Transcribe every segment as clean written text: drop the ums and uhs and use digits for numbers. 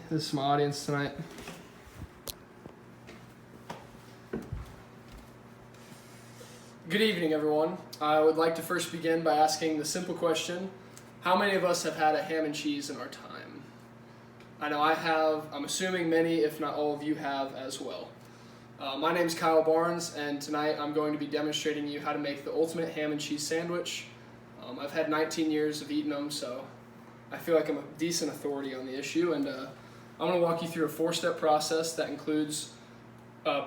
This is my audience tonight. Good evening, everyone. I would like to first begin by asking the simple question, how many of us have had a ham and cheese in our time? I know I have. I'm assuming many, if not all of you have as well. My name is Kyle Barnes, and tonight I'm going to be demonstrating you how to make the ultimate ham and cheese sandwich. I've had 19 years of eating them, so I feel like I'm a decent authority on the issue, and I'm going to walk you through a 4-step process that includes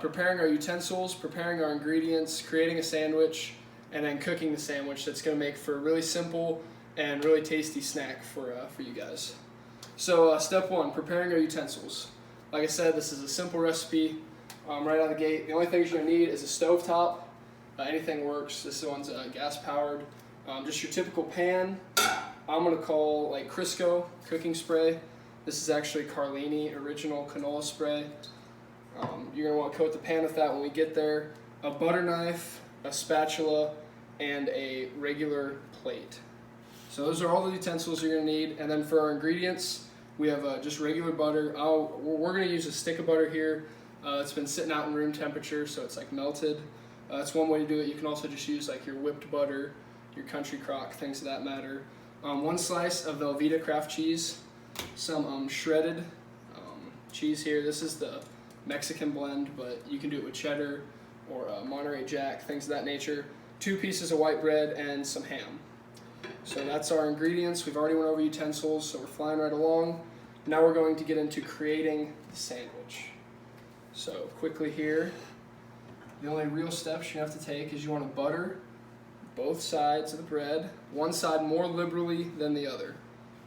preparing our utensils, preparing our ingredients, creating a sandwich, and then cooking the sandwich that's going to make for a really simple and really tasty snack for you guys. So step 1, preparing our utensils. Like I said, this is a simple recipe right out of the gate. The only things you're going to need is a stovetop. Anything works. This one's gas powered. Just your typical pan. I'm going to call like Crisco cooking spray. This is actually Carlini original canola spray. You're going to want to coat the pan with that when we get there. A butter knife, a spatula, and a regular plate. So those are all the utensils you're going to need. And then for our ingredients, we have just regular butter. We're going to use a stick of butter here. It's been sitting out in room temperature, so it's like melted. That's one way to do it. You can also just use like your whipped butter, your country crock, things of that matter. 1 slice of Velveeta craft cheese, some shredded cheese here. This is the Mexican blend, but you can do it with cheddar or Monterey Jack, things of that nature. 2 pieces of white bread and some ham. So that's our ingredients. We've already went over utensils, so we're flying right along. Now we're going to get into creating the sandwich. So quickly here, the only real steps you have to take is you want to butter both sides of the bread, one side more liberally than the other.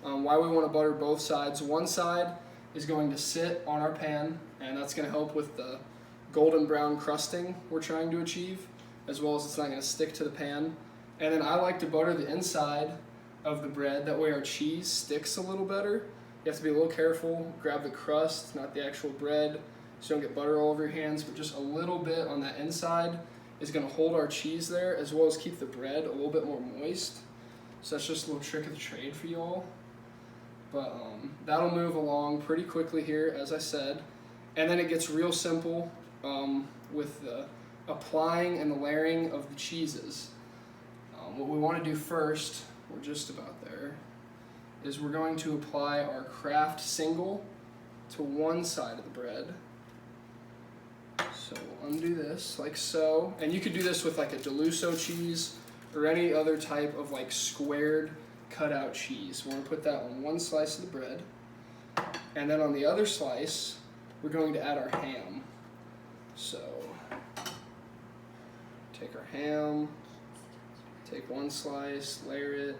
Why we want to butter both sides? One side is going to sit on our pan, and that's going to help with the golden brown crusting we're trying to achieve, as well as it's not going to stick to the pan. And then I like to butter the inside of the bread, that way our cheese sticks a little better. You have to be a little careful, grab the crust, not the actual bread, so you don't get butter all over your hands, but just a little bit on that inside is going to hold our cheese there, as well as keep the bread a little bit more moist. So that's just a little trick of the trade for you all. But that'll move along pretty quickly here, as I said. And then it gets real simple with the applying and the layering of the cheeses. What we want to do first, we're just about there, is we're going to apply our Kraft single to one side of the bread. So we'll undo this like so. And you could do this with like a Deluso cheese or any other type of like squared cutout cheese. We're going to put that on one slice of the bread. And then on the other slice, we're going to add our ham. So take our ham, take one slice, layer it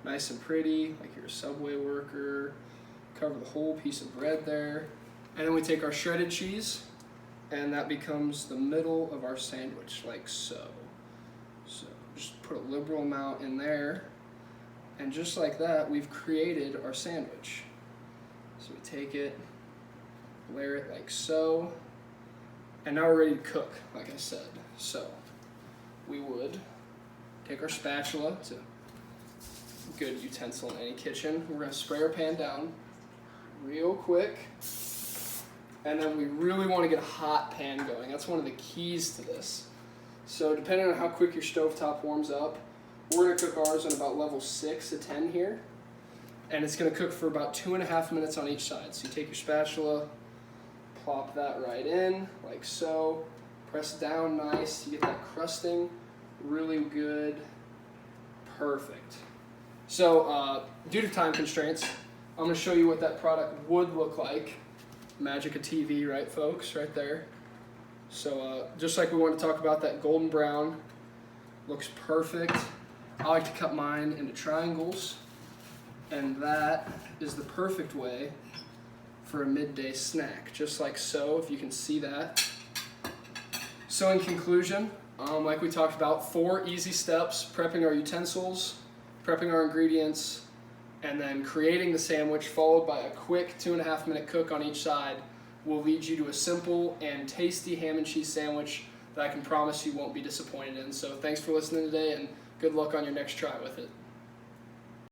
nice and pretty, like you're a Subway worker. Cover the whole piece of bread there. And then we take our shredded cheese, and that becomes the middle of our sandwich, like so. So just put a liberal amount in there. And just like that, we've created our sandwich. So we take it, layer it like so, and now we're ready to cook, like I said. So we would take our spatula, it's a good utensil in any kitchen. We're going to spray our pan down real quick, and then we really want to get a hot pan going. That's one of the keys to this. So depending on how quick your stovetop warms up, we're going to cook ours on about level 6 to 10 here, and it's going to cook for about 2.5 minutes on each side. So you take your spatula, plop that right in, like so, press down nice, you get that crusting really good, perfect. So due to time constraints, I'm going to show you what that product would look like. Magic of TV, right folks, right there. So just like we want to talk about that golden brown, looks perfect. I like to cut mine into triangles, and that is the perfect way for a midday snack, just like so, if you can see that. So in conclusion, like we talked about, 4 easy steps: prepping our utensils, prepping our ingredients, and then creating the sandwich, followed by a quick 2.5 minute cook on each side, will lead you to a simple and tasty ham and cheese sandwich that I can promise you won't be disappointed in. So thanks for listening today, and good luck on your next try with it.